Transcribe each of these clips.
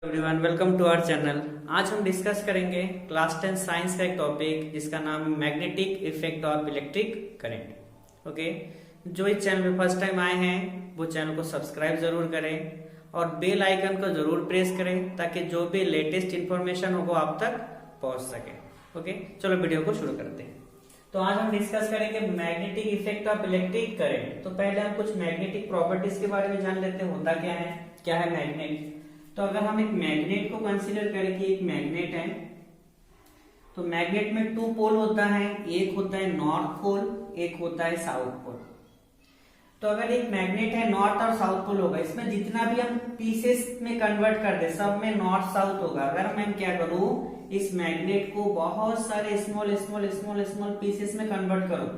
Everyone, welcome to our channel. आज हम discuss करेंगे क्लास 10 साइंस का एक टॉपिक जिसका नाम है magnetic effect of electric current. Okay, जो इस चैनल पे फर्स्ट टाइम आए हैं वो चैनल को सब्सक्राइब जरूर करें और बेल आइकन को जरूर प्रेस करें ताकि जो भी लेटेस्ट इंफॉर्मेशन हो वो आप तक पहुंच सके। ओके, चलो वीडियो को शुरू करते हैं। तो आज हम डिस्कस करेंगे magnetic effect of electric current. तो पहले हम कुछ मैग्नेटिक प्रॉपर्टीज के बारे में जान लेते हैं, होता क्या है मैग्नेट। तो अगर हम एक मैग्नेट को कंसीडर करें कि एक मैग्नेट है, तो मैग्नेट में टू पोल होता है, एक होता है नॉर्थ पोल, एक होता है साउथ पोल। तो अगर एक मैग्नेट है नॉर्थ और साउथ पोल होगा, इसमें जितना भी हम पीसेस में कन्वर्ट कर दे सब में नॉर्थ साउथ होगा। अगर मैं क्या करूं, इस मैग्नेट को बहुत सारे small small small small pieces में कन्वर्ट करूं,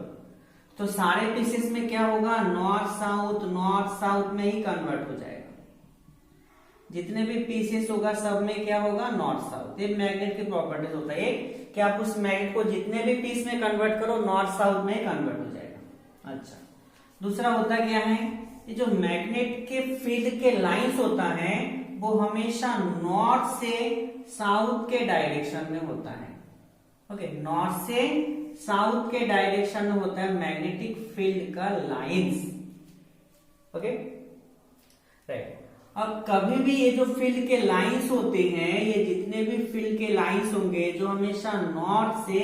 तो सारे पीसेस में क्या होगा, नॉर्थ साउथ में ही कन्वर्ट हो जाएगा। जितने भी पीसेस होगा सब में क्या होगा, नॉर्थ साउथ। ये मैग्नेट की प्रॉपर्टीज होता है कि आप उस मैग्नेट को जितने भी पीस में कन्वर्ट करो नॉर्थ साउथ में कन्वर्ट हो जाएगा। अच्छा, दूसरा होता क्या है, ये जो मैग्नेट के फील्ड के लाइंस होता है वो हमेशा नॉर्थ से साउथ के डायरेक्शन में होता है। ओके, नॉर्थ से साउथ के डायरेक्शन में होता है मैग्नेटिक फील्ड का लाइंस। Okay, right. अब कभी भी ये जो फील्ड के लाइंस होते हैं, ये जितने भी फील्ड के लाइंस होंगे जो हमेशा नॉर्थ से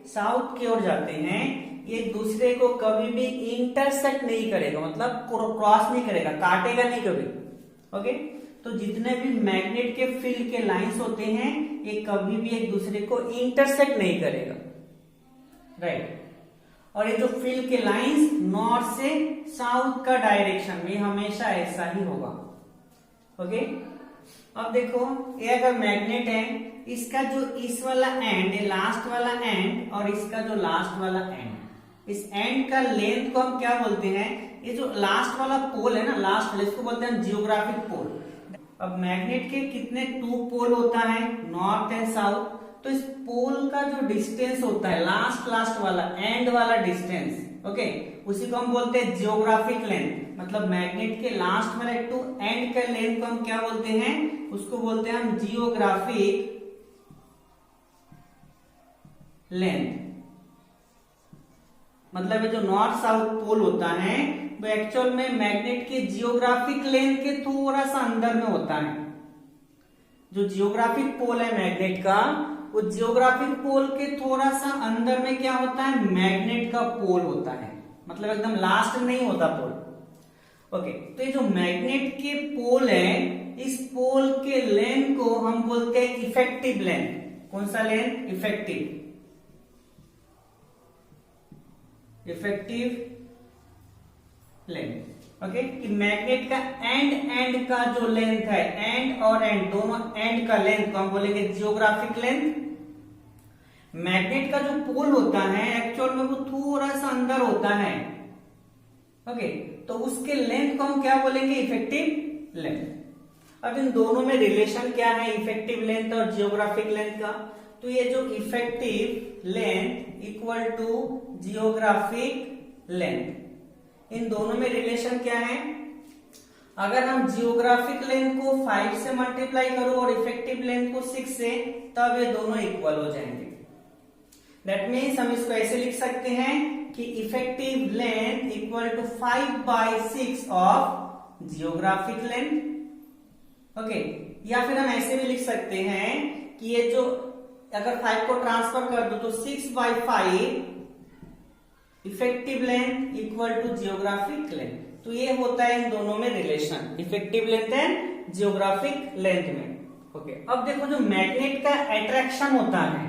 साउथ की ओर जाते हैं, ये दूसरे को कभी भी इंटरसेक्ट नहीं करेगा, मतलब क्रॉस नहीं करेगा, काटेगा नहीं कभी। ओके, तो जितने भी मैग्नेट के फील्ड के लाइंस होते हैं ये कभी भी एक दूसरे को इंटरसेक्ट नहीं करेगा, राइट। और ये जो फील्ड के लाइंस नॉर्थ से साउथ का डायरेक्शन में हमेशा ऐसा ही होगा। ओके, अब देखो ये अगर मैग्नेट है, इसका जो इस वाला एंड, ये लास्ट वाला एंड और इसका जो लास्ट वाला एंड, इस एंड का लेंथ को हम क्या बोलते हैं, ये जो लास्ट वाला पोल है ना, लास्ट वाला, इसको बोलते हैं जियोग्राफिक पोल। अब मैग्नेट के कितने टू पोल होता है, नॉर्थ एंड साउथ। तो इस पोल का जो डिस्टेंस होता है, लास्ट वाला एंड वाला डिस्टेंस, ओके, उसी को हम बोलते हैं जियोग्राफिक लेंथ। मतलब मैग्नेट के लास्ट वाले टू एंड का लेंथ को हम क्या बोलते हैं, उसको बोलते हैं हम जियोग्राफिक लेंथ। मतलब ये जो नॉर्थ साउथ पोल होता है वो एक्चुअल में मैग्नेट के जियोग्राफिक लेंथ के थोड़ा सा अंदर में होता है। जो जियोग्राफिक पोल है मैग्नेट का, वो जियोग्राफिक पोल के थोड़ा सा अंदर में क्या होता है, मैग्नेट का पोल होता है। मतलब एकदम लास्ट में नहीं होता पोल। ओके, तो ये जो मैग्नेट के पोल है, इस पोल के लेंथ को हम बोलते हैं इफेक्टिव लेंथ। कौन सा लेंथ, इफेक्टिव लेंथ। ओके, कि मैग्नेट का एंड का जो लेंथ है, एंड और एंड दोनों एंड का लेंथ को हम बोलेंगे जियोग्राफिक लेंथ। मैग्नेट का जो पोल होता है एक्चुअल में वो थोड़ा सा अंदर होता है। ओके, तो उसके लेंथ को हम क्या बोलेंगे, इफेक्टिव लेंथ। अब इन दोनों में रिलेशन क्या है, इफेक्टिव लेंथ और जियोग्राफिक लेंथ का। तो ये जो effective length equal to geographic length, इन दोनों में रिलेशन क्या है, अगर हम जियोग्राफिक लेंथ को 5 से मल्टीप्लाई करो और इफेक्टिव लेंथ को 6 से, तब ये दोनों इक्वल हो जाएंगे। दैट मीन्स हम इसको ऐसे लिख सकते हैं कि effective length equal to 5/6 of geographic length. Okay, या फिर हम ऐसे भी लिख सकते हैं कि ये जो अगर 5 को ट्रांसफर कर दो तो 6/5 effective length equal to geographic length. तो ये होता है इन दोनों में relation, effective length and geographic length में। ओके, अब देखो जो मैग्नेट का अट्रैक्शन होता है,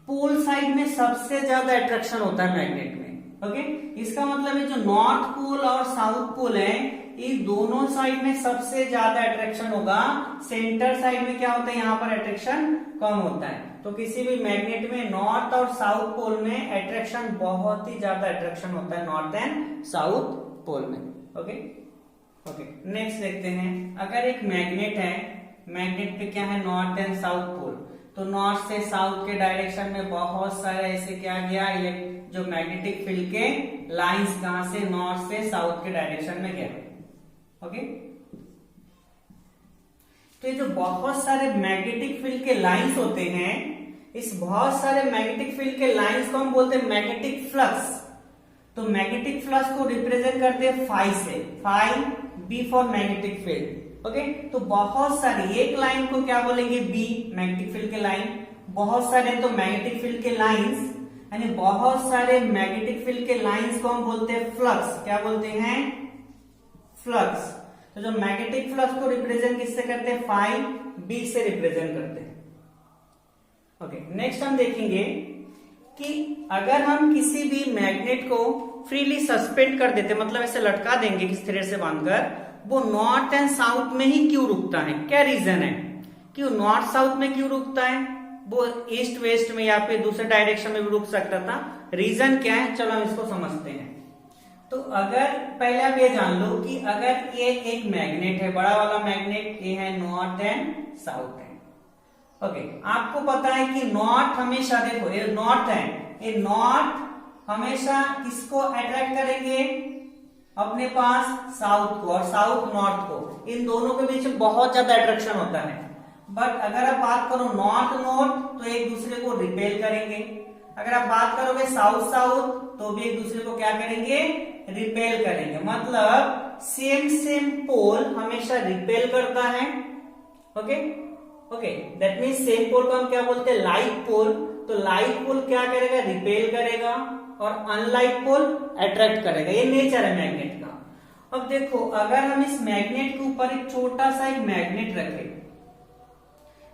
पोल साइड में सबसे ज्यादा अट्रैक्शन होता है मैग्नेट में। ओके, इसका मतलब है जो नॉर्थ पोल और साउथ पोल है, इस दोनों साइड में सबसे ज्यादा अट्रैक्शन होगा। सेंटर साइड में क्या होता है, यहाँ पर अट्रैक्शन कम होता है। तो किसी भी मैग्नेट में नॉर्थ और साउथ पोल में अट्रैक्शन, बहुत ही ज्यादा अट्रैक्शन होता है नॉर्थ एंड साउथ पोल में। ओके, नेक्स्ट देखते हैं, अगर एक मैग्नेट है, मैग्नेट पे क्या है, नॉर्थ एंड साउथ पोल, तो नॉर्थ से साउथ के डायरेक्शन में बहुत सारे ऐसे क्या गया, जो मैग्नेटिक फील्ड के लाइंस कहां से, नॉर्थ से साउथ के डायरेक्शन में गया। ओके, तो ये जो बहुत सारे मैग्नेटिक फील्ड के लाइंस होते हैं, इस बहुत सारे मैग्नेटिक फील्ड के लाइंस को हम बोलते हैं मैग्नेटिक फ्लक्स। तो मैग्नेटिक फ्लक्स को रिप्रेजेंट करते हैं फाई से, phi B for magnetic field. Okay, तो बहुत सारी, एक लाइन को क्या बोलेंगे, बी, मैग्नेटिक फील्ड के लाइन। बहुत सारे तो मैग्नेटिक फील्ड के लाइंस, यानी बहुत सारे मैग्नेटिक फील्ड के लाइंस को हम बोलते हैं फ्लक्स। क्या बोलते हैं, फ्लक्स। तो जो मैग्नेटिक फ्लक्स को रिप्रेजेंट किससे करते हैं, फाई बी से रिप्रेजेंट करते हैं। ओके, नेक्स्ट हम देखेंगे कि अगर हम किसी भी मैग्नेट को फ्रीली सस्पेंड कर देते, मतलब ऐसे लटका देंगे किसी थ्रेड से बांधकर, वो नॉर्थ एंड साउथ में ही क्यों रुकता है, क्या रीजन है, क्यों नॉर्थ साउथ में क्यों रुकता है, वो ईस्ट वेस्ट में या फिर दूसरे डायरेक्शन में भी रुक सकता था, रीजन क्या है, चलो हम इसको समझते हैं। तो अगर पहले आप ये जान लो कि अगर ये एक मैग्नेट है, बड़ा वाला मैग्नेट, ये है नॉर्थ एंड साउथ है। ओके, आपको पता है कि नॉर्थ हमेशा, देखो ये नॉर्थ है, ये नॉर्थ हमेशा किसको अट्रैक्ट करेंगे, अपने पास साउथ को, और साउथ नॉर्थ को, इन दोनों के बीच बहुत ज्यादा अट्रैक्शन होता है। बट अगर आप बात करो नॉर्थ नॉर्थ, तो एक दूसरे को रिपेल करेंगे। अगर आप बात करोगे साउथ साउथ, तो भी एक दूसरे को क्या करेंगे, रिपेल करेंगे। मतलब सेम सेम पोल हमेशा रिपेल करता है। Okay okay, that means same pole को हम क्या बोलते हैं, लाइक पोल। तो लाइक पोल क्या करेगा, रिपेल करेगा, और अनलाइक पोल अट्रैक्ट करेगा। ये नेचर है मैग्नेट का। अब देखो, अगर हम इस मैग्नेट के ऊपर एक छोटा सा एक मैग्नेट रखें,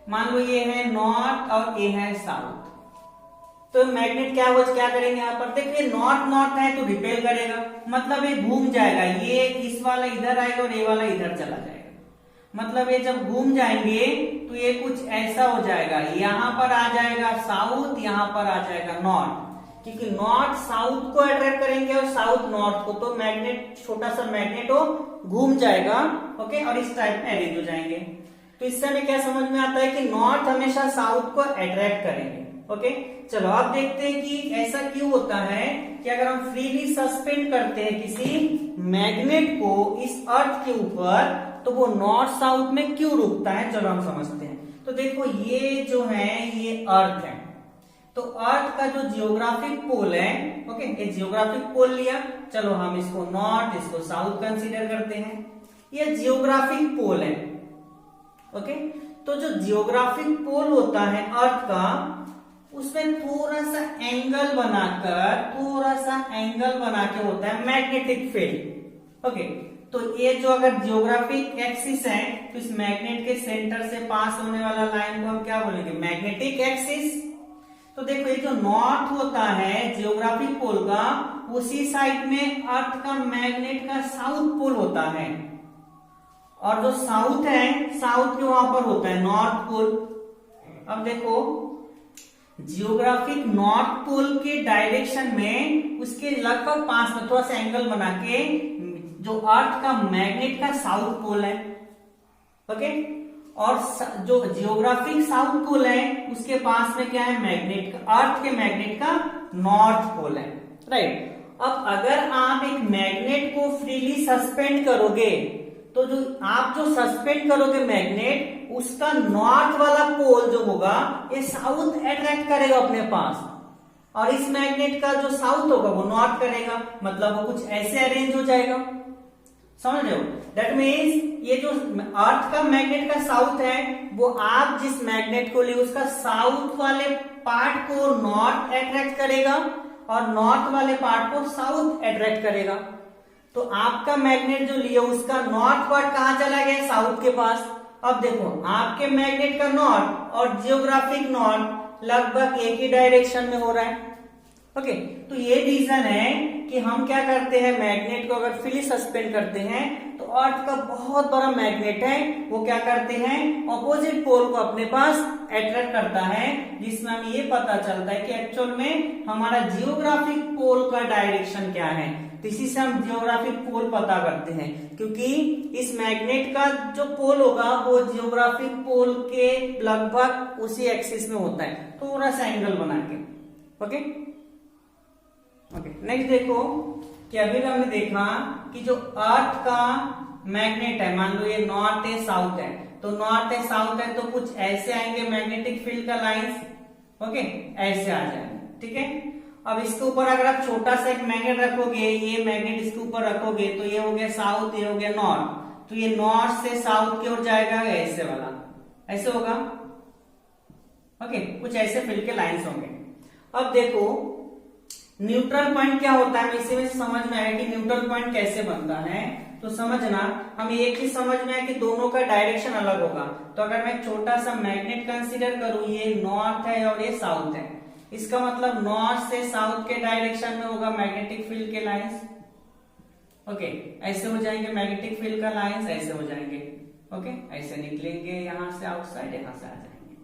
मान लो ये है नॉर्थ और ये है साउथ, तो मैग्नेट क्या करेंगे, यहाँ पर देखिए नॉर्थ नॉर्थ है तो रिपेल करेगा, मतलब ये घूम जाएगा, ये इस वाला इधर आएगा और ये वाला इधर चला जाएगा। मतलब ये जब घूम जाएंगे तो ये कुछ ऐसा हो जाएगा, यहाँ पर आ जाएगा साउथ, यहाँ पर आ जाएगा नॉर्थ, क्योंकि नॉर्थ साउथ को अट्रैक्ट करेंगे और साउथ नॉर्थ को, तो मैग्नेट, छोटा सा मैग्नेट हो, घूम जाएगा। ओके, और इस टाइप में अरेंज हो जाएंगे। तो इससे हमें क्या समझ में आता है कि नॉर्थ हमेशा साउथ को अट्रैक्ट करेंगे। ओके, चलो अब देखते हैं कि ऐसा क्यों होता है कि अगर हम फ्रीली सस्पेंड करते हैं किसी मैग्नेट को इस अर्थ के ऊपर, तो वो नॉर्थ साउथ में क्यों रुकता है, चलो हम समझते हैं। तो देखो ये जो है, ये अर्थ है, तो अर्थ का जो जियोग्राफिक पोल है, ओके, ये जियोग्राफिक पोल लिया, चलो हम इसको नॉर्थ, इसको साउथ कंसीडर करते हैं, ये जियोग्राफिक पोल है। ओके, तो जो जियोग्राफिक पोल होता है अर्थ का, उसमें थोड़ा सा एंगल बना के होता है मैग्नेटिक फील्ड। ओके, तो ये जो अगर जियोग्राफिक एक्सिस है, तो इस मैग्नेट के सेंटर से पास होने वाला लाइन को हम क्या बोलेंगे, मैग्नेटिक एक्सिस। तो देखो ये जो नॉर्थ होता है जियोग्राफिक पोल का, उसी साइड में अर्थ का मैग्नेट का साउथ पोल होता है, और जो साउथ है, साउथ के वहां पर होता है नॉर्थ पोल। अब देखो जियोग्राफिक नॉर्थ पोल के डायरेक्शन में उसके लगभग पास में थोड़ा सा एंगल बना के जो अर्थ का मैग्नेट का साउथ पोल है, ओके, और जो जियोग्राफिक साउथ पोल है उसके पास में क्या है, मैग्नेट का, अर्थ के मैग्नेट का नॉर्थ पोल है, राइट। अब अगर आप एक मैग्नेट को फ्रीली सस्पेंड करोगे, तो जो आप जो सस्पेंड करोगे मैग्नेट, उसका नॉर्थ वाला पोल जो होगा ये साउथ अट्रैक्ट करेगा अपने पास, और इस मैग्नेट का जो साउथ होगा वो नॉर्थ करेगा, मतलब वो कुछ ऐसे अरेंज हो जाएगा, समझ रहे हो। दैट मीन्स ये जो अर्थ का मैग्नेट का साउथ है, वो आप जिस मैग्नेट को लिए उसका साउथ वाले पार्ट को नॉर्थ अट्रैक्ट करेगा और नॉर्थ वाले पार्ट को साउथ अट्रैक्ट करेगा। तो आपका मैग्नेट जो लिए उसका नॉर्थ पार्ट कहां चला गया, साउथ के पास। अब देखो आपके मैग्नेट का नॉर्थ और जियोग्राफिक नॉर्थ लगभग एक ही डायरेक्शन में हो रहा है, ओके। तो ये रीजन है कि हम क्या करते हैं, मैग्नेट को अगर फ्रीली सस्पेंड करते हैं, तो अर्थ का बहुत बड़ा मैग्नेट है, वो क्या करते हैं, ऑपोजिट पोल को अपने पास अट्रैक्ट करता है, जिसमें हमें ये पता चलता है कि एक्चुअल में हमारा जियोग्राफिक पोल का डायरेक्शन क्या है। तो इसी से हम जियोग्राफिक पोल पता करते हैं, क्योंकि इस मैग्नेट का जो पोल होगा वो जियोग्राफिक पोल के लगभग उसी एक्सिस में होता है, थोड़ा सा एंगल बना के, ओके ओके। नेक्स्ट देखो कि अभी हमने देखा कि जो अर्थ का मैग्नेट है, मान लो ये नॉर्थ है साउथ है, तो नॉर्थ है साउथ है, तो कुछ ऐसे आएंगे मैग्नेटिक फील्ड का लाइंस, ओके, ऐसे आ जाएंगे, ठीक है। अब इसके ऊपर अगर आप छोटा सा एक मैग्नेट रखोगे, ये मैग्नेट इसके ऊपर रखोगे, तो ये हो गया साउथ, ये हो गया नॉर्थ, तो ये नॉर्थ से साउथ की ओर जाएगा, ऐसे वाला, ऐसे होगा, ओके, कुछ ऐसे फील्ड के लाइंस होंगे। अब देखो न्यूट्रल पॉइंट क्या होता है, इसी में समझ में आया कि न्यूट्रल पॉइंट कैसे बनता है। तो समझना, हम एक ही समझ में है कि दोनों का डायरेक्शन अलग होगा। तो अगर मैं छोटा सा मैग्नेट कंसीडर करूं, ये नॉर्थ है और ये साउथ है, इसका मतलब नॉर्थ से साउथ के डायरेक्शन में होगा मैग्नेटिक फील्ड के लाइंस, ओके, ऐसे हो जाएंगे मैग्नेटिक फील्ड का लाइंस, ऐसे हो जाएंगे, ओके, ऐसे निकलेंगे यहां से आउटसाइड, यहां से आ जाएंगे,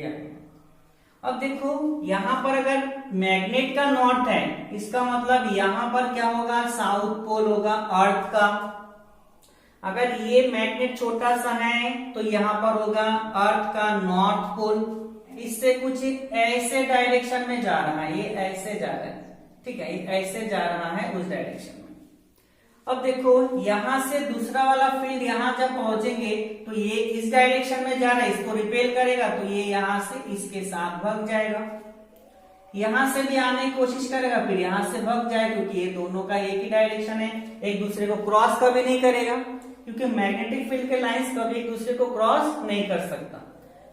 ओके। अब देखो यहां पर अगर मैग्नेट का नॉर्थ है, इसका मतलब यहां पर क्या होगा, साउथ पोल होगा अर्थ का। अगर ये मैग्नेट छोटा सा है तो यहां पर होगा अर्थ का नॉर्थ पोल। इससे कुछ ऐसे डायरेक्शन में जा रहा है, ये ऐसे जा रहा है, ठीक है, ये ऐसे जा रहा है उस डायरेक्शन में। अब देखो यहां से दूसरा वाला फील्ड यहां जब पहुंचेंगे तो ये इस डायरेक्शन में जा रहा है, इसको रिपेल करेगा, तो ये यहां से इसके साथ भाग जाएगा, यहां से भी आने की कोशिश करेगा, फिर यहां से भाग जाएगा, क्योंकि ये दोनों का एक ही डायरेक्शन है, एक दूसरे को क्रॉस कभी नहीं करेगा, क्योंकि मैग्नेटिक फील्ड के लाइंस कभी एक दूसरे को क्रॉस नहीं कर सकता।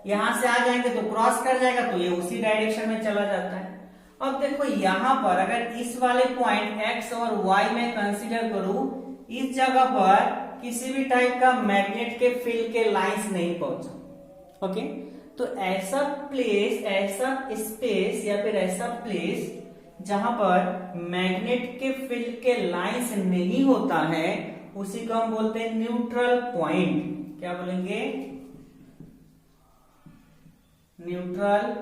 यहां से आ जाएंगे तो क्रॉस कर जाएगा, तो ये उसी डायरेक्शन में चला जाता है। अब देखो यहां पर अगर इस वाले पॉइंट x और y में कंसीडर करूं, इस जगह पर किसी भी टाइप का मैग्नेट के फील्ड के लाइंस नहीं पहुंचा, ओके। तो ऐसा प्लेस, ऐसा स्पेस या फिर ऐसा प्लेस जहां पर मैग्नेट के फील्ड के लाइंस नहीं होता है, उसी को हम बोलते हैं न्यूट्रल पॉइंट। क्या बोलेंगे, न्यूट्रल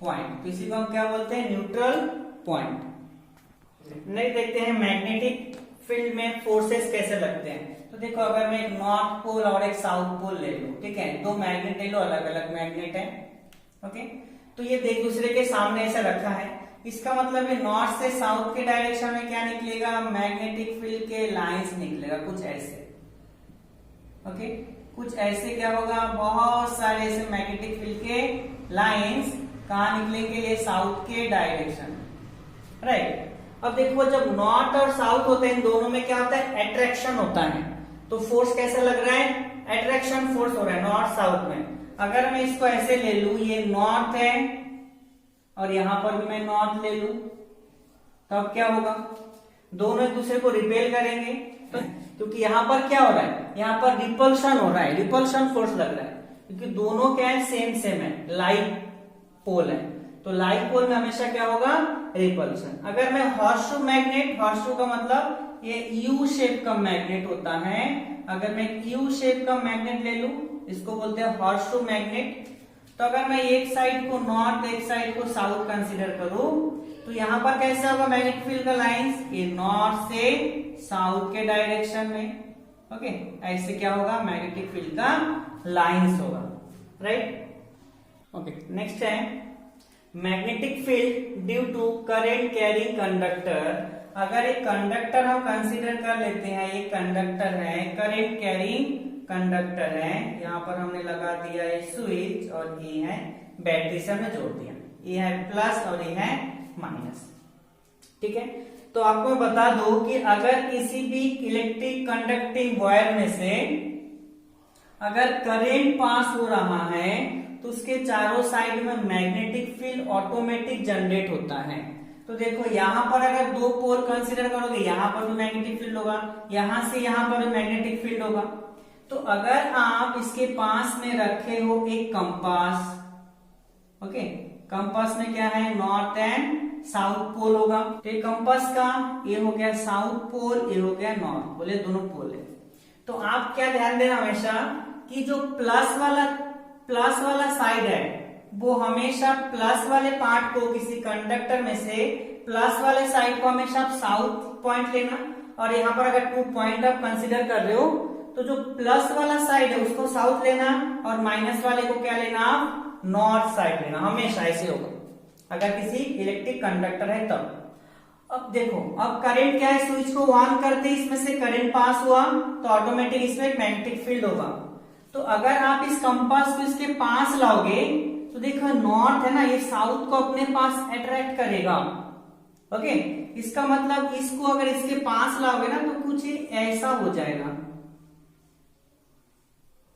पॉइंट। इसी को हम क्या बोलते हैं, न्यूट्रल पॉइंट। नहीं, देखते हैं मैग्नेटिक फील्ड में फोर्सेस कैसे लगते हैं। तो देखो अगर मैं एक नॉर्थ पोल और एक साउथ पोल ले लूं, ठीक है, दो मैग्नेट ले लो, अलग अलग मैग्नेट है, ओके, तो ये एक दूसरे के सामने ऐसा रखा है, इसका मतलब है नॉर्थ से साउथ के डायरेक्शन में क्या निकलेगा, मैग्नेटिक फील्ड के लाइंस निकलेगा, कुछ ऐसे, ओके, कुछ ऐसे क्या होगा, बहुत सारे ऐसे मैग्नेटिक फील्ड के लाइंस कहां निकलेंगे, ये साउथ के डायरेक्शन, राइट। अब देखो जब नॉर्थ और साउथ होते हैं, इन दोनों में क्या होता है, अट्रैक्शन होता है। तो फोर्स कैसे लग रहा है, अट्रैक्शन फोर्स हो रहा है नॉर्थ साउथ में। अगर मैं इसको ऐसे ले लूं, ये नॉर्थ है और यहां पर भी मैं नॉर्थ ले लूं, तो अब क्या होगा, दोनों एक दूसरे को रिपेल करेंगे, तो क्योंकि यहां पर क्या हो रहा है, यहां पर रिपल्शन हो रहा है, रिपल्शन फोर्स लग रहा है, क्योंकि दोनों क्या है, सेम है, लाइक पोल है, तो लाइक पोल में हमेशा क्या होगा, रिपल्शन। अगर मैं हॉर्सशू मैग्नेट, हॉर्सशू का मतलब ये यू शेप का मैग्नेट होता है, अगर मैं यू शेप का मैग्नेट ले लूं, इसको बोलते हैं हॉर्सशू मैग्नेट। तो अगर मैं एक साइड को नॉर्थ, एक साइड को साउथ कंसीडर करूं, तो यहां पर कैसे होगा मैग्नेटिक फील्ड का लाइंस, ये नॉर्थ से साउथ के डायरेक्शन में, ओके, ऐसे क्या होगा, मैग्नेटिक फील्ड का लाइंस होगा, राइट, ओके। नेक्स्ट है magnetic field due to current carrying conductor. अगर एक कंडक्टर हम कंसीडर कर लेते हैं, ये कंडक्टर है, करंट कैरिंग कंडक्टर है, यहाँ पर हमने लगा दिया है स्विच और ये है बैटरी से हमने जोड़ दिया, ये है प्लस और ये है माइनस, ठीक है। तो आपको मैं बता दूं कि अगर किसी भी इलेक्ट्रिक कंडक्टिंग वायर में से अगर करंट पास हो रहा है, तो उसके चारों साइड में मैग्नेटिक फील्ड ऑटोमेटिक जनरेट होता है। तो देखो यहां पर अगर दो पोल कंसीडर करोगे, यहां पर भी मैग्नेटिक फील्ड होगा, यहां से यहां पर भी मैग्नेटिक फील्ड होगा। तो अगर आप इसके पास में रखे हो एक कंपास, ओके, कंपास में क्या है, नॉर्थ एंड साउथ पोल होगा, तो ये कंपास का ये हो गया साउथ पोल, ये हो गया नॉर्थ पोल, ये दोनों पोल है। तो आप क्या ध्यान देना हमेशा कि जो प्लस वाला साइड है, वो हमेशा प्लस वाले पार्ट को, किसी कंडक्टर में से प्लस वाले साइड को हमेशा आप साउथ पॉइंट लेना, और यहाँ पर अगर 2 पॉइंट आप कंसीडर कर रहे हो, तो जो प्लस वाला साइड है उसको साउथ लेना और माइनस वाले को क्या लेना, आप नॉर्थ साइड लेना, हमेशा ऐसे होगा अगर किसी इलेक्ट्रिक कंडक्टर है तब। अब देखो, अब करंट क्या है, स्विच को ऑन करते ही इसमें से करंट पास हुआ तो ऑटोमेटिक इसमें एक मैग्नेटिक फील्ड होगा। तो अगर आप इस कंपास को इसके पास लाओगे तो देखो नॉर्थ है ना, ये साउथ को अपने पास अट्रैक्ट करेगा। ओके, इसका मतलब इसको अगर इसके पास लाओगे ना तो कुछ ऐसा हो जाएगा।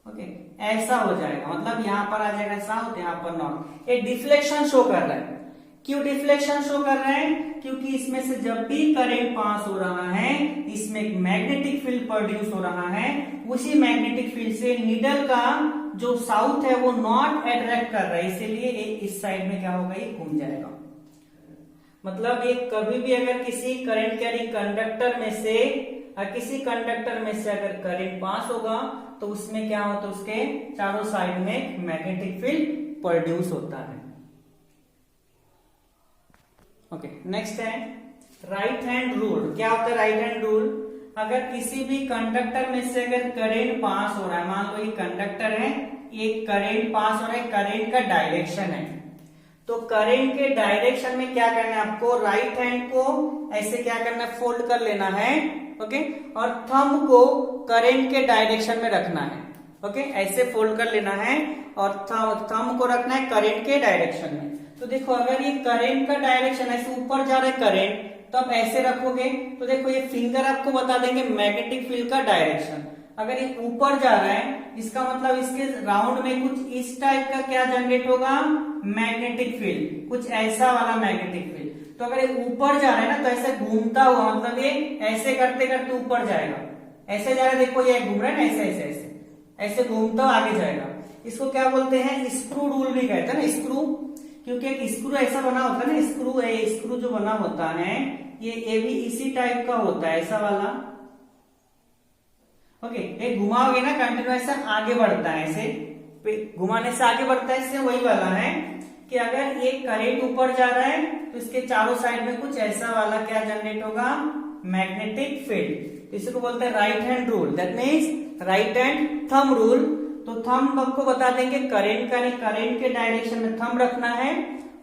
ओके, ऐसा हो जाएगा, मतलब यहां पर आ जाएगा साउथ, यहां पर नॉर्थ। एक डिफ्लेक्शन शो कर रहा है। क्यों डिफ्लेक्शन शो कर रहा है? क्योंकि इसमें से जब भी करंट पास हो रहा है इसमें एक मैग्नेटिक फील्ड प्रोड्यूस हो रहा है। उसी मैग्नेटिक फील्ड से नीडल का जो साउथ है वो नॉर्थ अट्रैक्ट कर रहा है, इसीलिए इस साइड में क्या होगा, ये घूम जाएगा। मतलब ये कभी भी अगर किसी करंट कैरिंग कंडक्टर में से अगर करंट पास होगा तो उसमें क्या होता है, उसके चारों साइड में मैग्नेटिक फील्ड प्रोड्यूस होता है। ओके, नेक्स्ट है राइट हैंड रूल। क्या होता है राइट हैंड रूल? अगर किसी भी कंडक्टर में से अगर करंट पास हो रहा है, मान लो ये कंडक्टर है, एक करंट पास हो रहा है, करंट का डायरेक्शन है, तो करंट के डायरेक्शन में क्या करना है आपको, राइट हैंड को ऐसे क्या करना है, फोल्ड कर लेना है। ओके, और थंब को करंट के डायरेक्शन में रखना है। ओके, ऐसे फोल्ड कर लेना है और थंब को रखना है करंट के डायरेक्शन में। तो देखो अगर ये करंट का डायरेक्शन ऐसे ऊपर जा रहा है करंट, तो आप ऐसे रखोगे तो देखो ये फिंगर आपको बता देंगे मैग्नेटिक फील्ड का डायरेक्शन। अगर ये ऊपर जा रहा है इसका मतलब इसके राउंड में कुछ इस टाइप का क्या जनरेट होगा, मैग्नेटिक फील्ड, कुछ ऐसा वाला मैग्नेटिक फील्ड। तो अगर ये ऊपर जा रहा है ना तो ऐसे घूमता हुआ, मतलब ये ऐसे करते करते ऊपर जाएगा, ऐसे जा रहा है, देखो ये घूम रहा है ना, ऐसे ऐसे ऐसे ऐसे घूमता हुआ आगे जाएगा। इसको क्या बोलते हैं, स्क्रू रूल भी कहते हैं ना, स्क्रू, क्योंकि एक स्क्रू ऐसा बना होता है ना, स्क्रू जो बना होता है ये भी इसी टाइप का होता है, ऐसा वाला। ओके, एक घुमाओगे ना कंटिन्यू ऐसा आगे बढ़ता है, ऐसे घुमाने से आगे बढ़ता है, इससे वही वाला है कि अगर ये करंट ऊपर जा रहा है तो इसके चारों साइड में कुछ ऐसा वाला क्या जनरेट होगा, मैग्नेटिक फील्ड। इसको बोलते हैं right hand rule, that means right hand thumb rule. तो थंब आपको बता देंगे करंट के डायरेक्शन में थंब रखना है,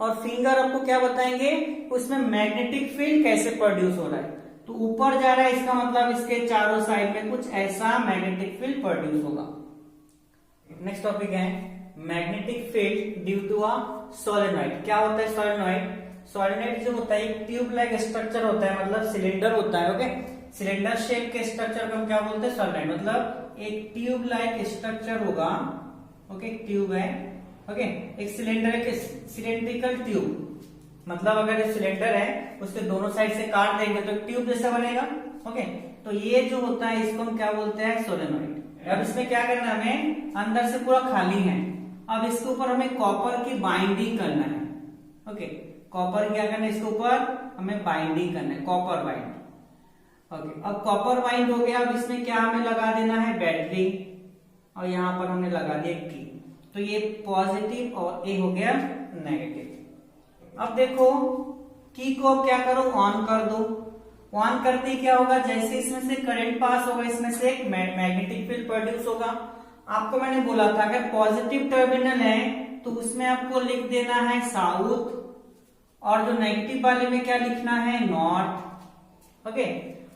और फिंगर आपको क्या बताएंगे, उसमें मैग्नेटिक फील्ड कैसे प्रोड्यूस हो रहा है। तो ऊपर जा रहा है इसका मतलब इसके चारों साइड में कुछ ऐसा मैग्नेटिक फील्ड प्रोड्यूस होगा। नेक्स्ट टॉपिक है magnetic field due to a solenoid. क्या होता है सोलेनॉइड? सोलेनॉइड जो होता है एक ट्यूब लाइक स्ट्रक्चर होता है, मतलब सिलेंडर होता है। ओके, सिलेंडर शेप के स्ट्रक्चर को हम क्या बोलते हैं, सोलेनॉइड। मतलब एक ट्यूब लाइक स्ट्रक्चर होगा। ओके, ट्यूब है, ओके, एक सिलेंडर, एक सिलेंड्रिकल ट्यूब, मतलब अगर ये सिलेंडर है उसके दोनों साइड से काट देंगे तो ट्यूब जैसा बनेगा। ओके, तो ये जो होता है इसको हम क्या बोलते हैं, सोलेनॉइड। अब इसमें क्या करना है, हमें अंदर से पूरा खाली है, अब इसके ऊपर हमें कॉपर की बाइंडिंग करना है। ओके, कॉपर क्या करना है, इसके ऊपर हमें बाइंडिंग करना है, कॉपर बाइंड। ओके, अब कॉपर बाइंड हो गया, अब इसमें क्या हमें लगा देना है, बैटरी, और यहां पर हमने लगा दिया की। तो ये पॉजिटिव और ये हो गया नेगेटिव। अब देखो की को अब क्या करो, ऑन कर दो। ऑन करते ही क्या होगा, जैसे इसमें से करंट पास होगा इसमें से एक मैग्नेटिक फील्ड प्रोड्यूस होगा। आपको मैंने बोला था अगर पॉजिटिव टर्मिनल है तो उसमें आपको लिख देना है साउथ, और जो नेगेटिव वाले में क्या लिखना है, नॉर्थ। ओके,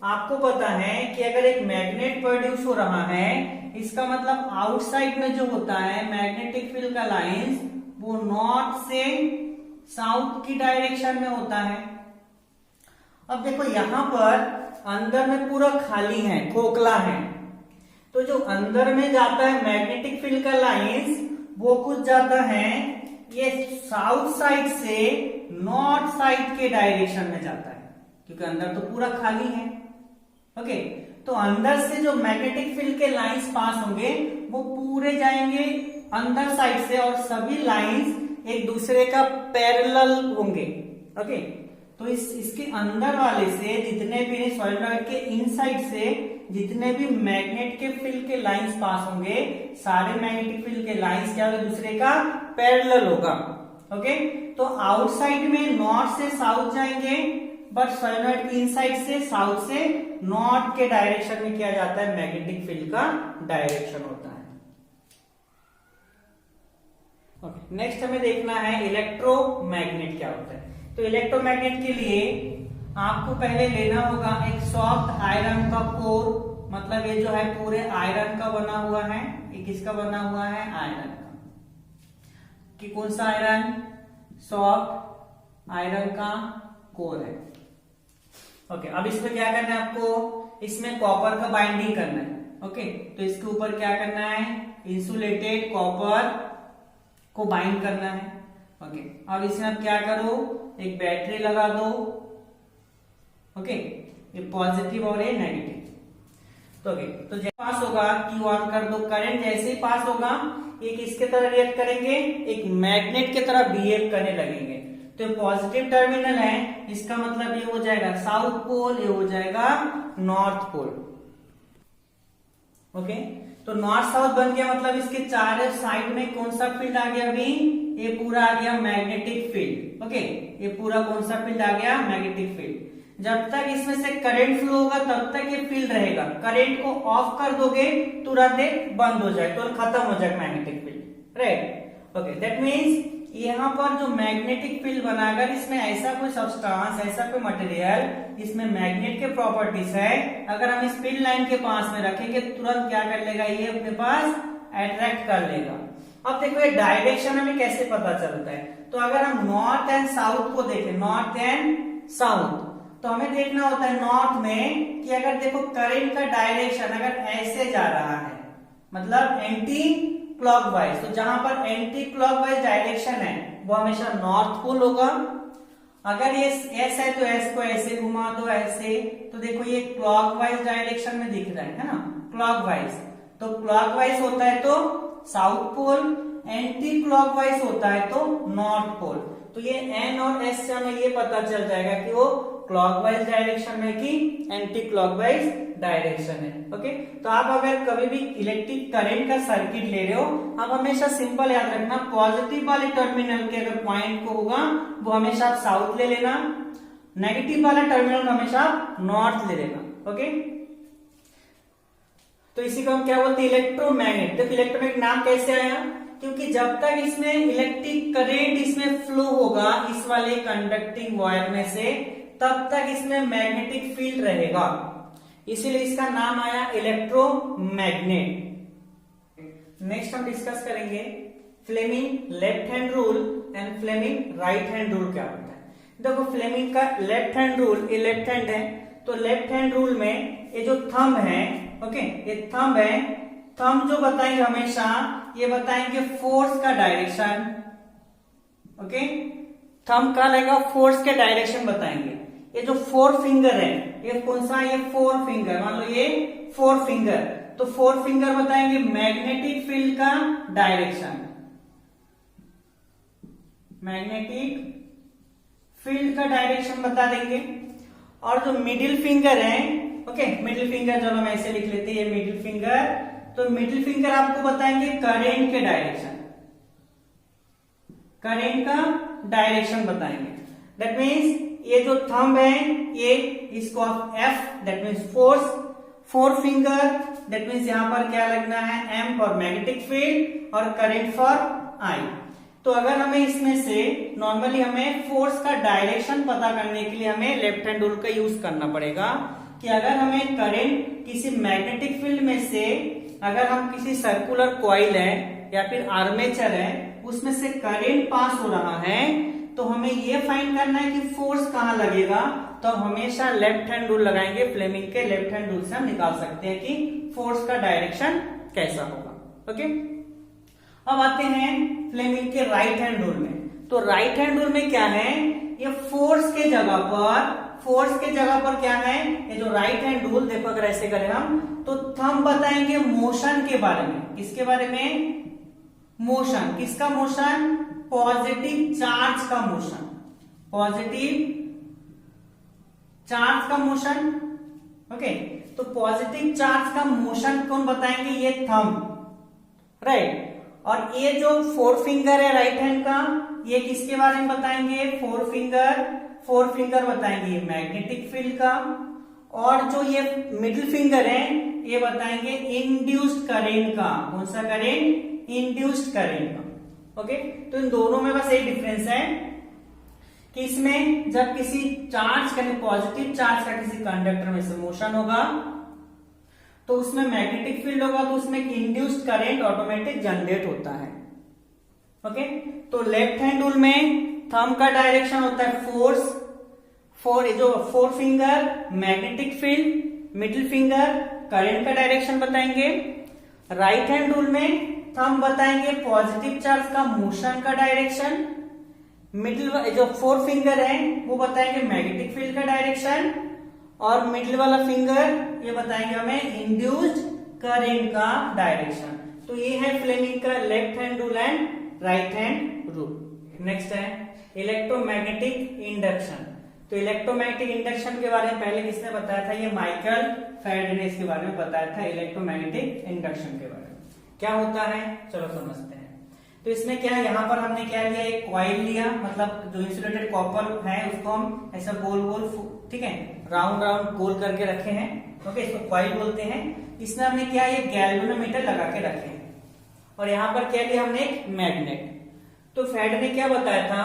आपको पता है कि अगर एक मैग्नेट प्रोड्यूस हो रहा है इसका मतलब आउटसाइड में जो होता है मैग्नेटिक फील्ड का लाइंस वो नॉर्थ से साउथ की डायरेक्शन में होता है। अब देखो यहां पर अंदर में पूरा खाली है, खोखला है, तो जो अंदर में जाता है मैग्नेटिक फील्ड का लाइंस वो कुछ जाता है ये साउथ साइड से नॉर्थ साइड के डायरेक्शन में जाता है, क्योंकि अंदर तो पूरा खाली है। ओके, तो अंदर से जो मैग्नेटिक फील्ड के लाइंस पास होंगे वो पूरे जाएंगे अंदर साइड से, और सभी लाइंस एक दूसरे का पैरेलल होंगे। ओके, तो इसके अंदर वाले से जितने भी सॉलिनॉइड के इनसाइड से जितने भी मैग्नेट के फील्ड के लाइंस पास होंगे सारे मैग्नेटिक फील्ड के लाइंस क्या होंगे, दूसरे का पैरेलल होगा। ओके, तो आउटसाइड में नॉर्थ से साउथ जाएंगे, बट सोलेनॉइड की इनसाइड से साउथ से नॉर्थ के डायरेक्शन में किया जाता है, मैग्नेटिक फील्ड का डायरेक्शन होता है। ओके, नेक्स्ट हमें देखना है इलेक्ट्रोमैग्नेट क्या होता है। तो इलेक्ट्रोमैग्नेट के लिए आपको पहले लेना होगा एक सॉफ्ट आयरन का कोर, मतलब ये जो है पूरे आयरन का बना हुआ है। ये किसका बना हुआ है? आयरन का। कि कौन सा आयरन? सॉफ्ट आयरन का कोर है। ओके, अब इसमें क्या करना है आपको? इसमें कॉपर का बाइंडिंग करना है। ओके, तो इसके ऊपर क्या करना है? इंसुलेटेड कॉपर को बाइंड करना है। ओके, अब इसमें आप क्या करो? एक बैटरी लगा दो। ओके, ये पॉजिटिव और ये नेगेटिव। तो ओके, तो जैसे पास होगा Q ऑन कर दो, करंट जैसे ही पास होगा ये किसके तरह रिएक्ट करेंगे? एक मैग्नेट की तरह बिहेव करने लगेंगे। तो पॉजिटिव टर्मिनल है, इसका मतलब ये हो जाएगा साउथ पोल, ये हो जाएगा नॉर्थ पोल। ओके, तो नॉर्थ साउथ बन गया, मतलब इसके चारों साइड में कौन सा फील्ड आ गया? अभी ये पूरा आ गया मैग्नेटिक फील्ड। ओके, ये पूरा कौन सा फील्ड आ गया? Magnetic field. जब तक इसमें से करंट फ्लो होगा तब तक ये फील्ड रहेगा। करंट को ऑफ कर दोगे तुरंत बंद हो जाए, तो खत्म हो जाएगा magnetic field. Right? Okay, that means यहाँ पर जो मैग्नेटिक फील्ड बना, अगर इसमें ऐसा कोई सब्सटेंस, ऐसा कोई मटेरियल इसमें मैग्नेट के प्रॉपर्टीज है, अगर हम इस फील्ड लाइन के पास में रखेंगे तुरंत क्या कर लेगा? ये अपने पास अट्रैक्ट कर लेगा। अब देखो ये डायरेक्शन हमें कैसे पता चलता है? तो अगर हम नॉर्थ एंड साउथ को देखें, नॉर्थ एंड साउथ, तो हमें देखना होता है नॉर्थ में कि अगर देखो करंट का डायरेक्शन अगर ऐसे जा रहा है, मतलब एंटी क्लॉकवाइज, तो जहां पर एंटी क्लॉकवाइज डायरेक्शन है वो हमेशा नॉर्थ पोल होगा। अगर ये एस है तो एस को ऐसे घुमा दो, ऐसे, तो देखो ये क्लॉकवाइज डायरेक्शन में दिख रहा है ना, क्लॉकवाइज। तो क्लॉकवाइज होता है तो साउथ पोल, एंटी क्लॉकवाइज होता है तो नॉर्थ पोल। तो ये एन और एस से हमें ये पता चल जाएगा कि वो क्लॉकवाइज डायरेक्शन में कि एंटी क्लॉकवाइज डायरेक्शन है। ओके, तो आप अगर कभी भी इलेक्ट्रिक करंट का सर्किट ले रहे हो, आप हमेशा सिंपल याद रखना, पॉजिटिव वाले टर्मिनल के अगर पॉइंट को होगा वो हमेशा आप साउथ ले लेना, नेगेटिव वाला टर्मिनल हमेशा आप नॉर्थ ले लेना। ओके, तो इसी को हम क्या बोलते हैं? इलेक्ट्रोमैग्नेट। तो इलेक्ट्रोमैग्नेट नाम कैसे आया? क्योंकि जब तक इसमें इलेक्ट्रिक करंट इसमें फ्लो होगा इस वाले कंडक्टिंग वायर में से, तब तक इसमें मैग्नेटिक फील्ड रहेगा, इसीलिए इसका नाम आया इलेक्ट्रोमैग्नेट। नेक्स्ट हम डिस्कस करेंगे Fleming left hand rule and Fleming right hand rule क्या होता है। देखो फ्लेमिंग का लेफ्ट हैंड रूल, ये लेफ्ट हैंड है, तो लेफ्ट हैंड रूल में ये जो थंब है, ओके, ये थंब है, थंब जो बताएंगे हमेशा ये बताएंगे फोर्स का डायरेक्शन। ओके, थंब का लगेगा फोर्स के डायरेक्शन बताएंगे। ये जो फोर फिंगर है, ये कौन सा? ये फोर फिंगर, मान लो ये फोर फिंगर, तो फोर फिंगर बताएंगे मैग्नेटिक फील्ड का डायरेक्शन, मैग्नेटिक फील्ड का डायरेक्शन बता देंगे। और जो मिडिल फिंगर है, ओके, मिडिल फिंगर चलो हम ऐसे लिख लेते हैं, ये मिडिल फिंगर, तो मिडिल फिंगर आपको बताएंगे करंट के डायरेक्शन, करंट का डायरेक्शन बताएंगे। दैट मीन्स ये जो थंब है ये, इसको आप F, that means force, four finger, that means यहां पर क्या लगना है? M फॉर मैग्नेटिक फील्ड और करंट फॉर I। तो अगर हमें इसमें से नॉर्मली हमें फोर्स का डायरेक्शन पता करने के लिए हमें लेफ्ट हैंड रूल का यूज करना पड़ेगा कि अगर हमें करंट किसी मैग्नेटिक फील्ड में से, अगर हम किसी सर्कुलर कॉइल है या फिर आर्मेचर है उसमें से करंट पास हो रहा है, तो हमें ये फाइंड करना है कि फोर्स कहां लगेगा, तो हम हमेशा लेफ्ट हैंड रूल लगाएंगे। फ्लेमिंग के लेफ्ट हैंड रूल से हम निकाल सकते हैं कि फोर्स का डायरेक्शन कैसा होगा। ओके, अब आते हैं फ्लेमिंग के राइट हैंड रूल में। तो राइट हैंड रूल में क्या है? ये फोर्स के जगह पर, फोर्स के जगह पर क्या है? ये जो राइट हैंड रूल, देखो अगर ऐसे करें हम, तो थंब बताएंगे मोशन के बारे में। किसके बारे में? मोशन। किसका मोशन? पॉजिटिव चार्ज का मोशन, पॉजिटिव चार्ज का मोशन। ओके, तो पॉजिटिव चार्ज का मोशन कौन बताएंगे? ये थंब, राइट। और ये जो फोर फिंगर है राइट हैंड का, ये किसके बारे में बताएंगे? फोर फिंगर, फोर फिंगर बताएंगे ये मैग्नेटिक फील्ड का। और जो ये मिडिल फिंगर है ये बताएंगे इंड्यूस्ड करेंट का। कौन सा करेंट? इंड्यूस्ड करेंट का। ओके, तो इन दोनों में बस एक डिफरेंस है कि इसमें जब किसी चार्ज का पॉजिटिव चार्ज का किसी कंडक्टर में से मोशन होगा तो उसमें मैग्नेटिक फील्ड होगा, तो उसमें इंड्यूस्ड करंट ऑटोमेटिक जनरेट होता है। ओके, तो लेफ्ट हैंड रूल में थंब का डायरेक्शन होता है force, four finger magnetic field, middle finger current का डायरेक्शन बताएंगे। राइट हैंड रूल में थंब बताएंगे पॉजिटिव चार्ज का मोशन का डायरेक्शन, मिडिल जो फोर फिंगर है वो बताएंगे मैग्नेटिक फील्ड का डायरेक्शन, और मिडिल वाला फिंगर ये बताएंगे हमें इंड्यूस्ड करंट का डायरेक्शन। तो ये है फ्लेमिंग का left hand rule and right hand rule. Next है इलेक्ट्रोमैग्नेटिक इंडक्शन। तो इलेक्ट्रोमैग्नेटिक इंडक्शन के बारे में पहले किसने बताया था? ये माइकल फैराडे ने इसके बारे में बताया था, इलेक्ट्रोमैग्नेटिक इंडक्शन के बारे में। क्या होता है चलो समझते हैं। तो इसमें क्या है, यहाँ पर हमने क्या लिया, एक कॉइल लिया, मतलब जो इंसुलेटेड कॉपर है उसको हम ऐसा गोल गोल, ठीक है, राउंड राउंड गोल करके रखे हैं। ओके, इसको कॉइल बोलते हैं। इसमें हमने क्या, ये गैल्वेनोमीटर लगा के रखे हैं, और यहाँ पर क्या लिया हमने, एक मैग्नेट। तो फैराडे ने क्या बताया था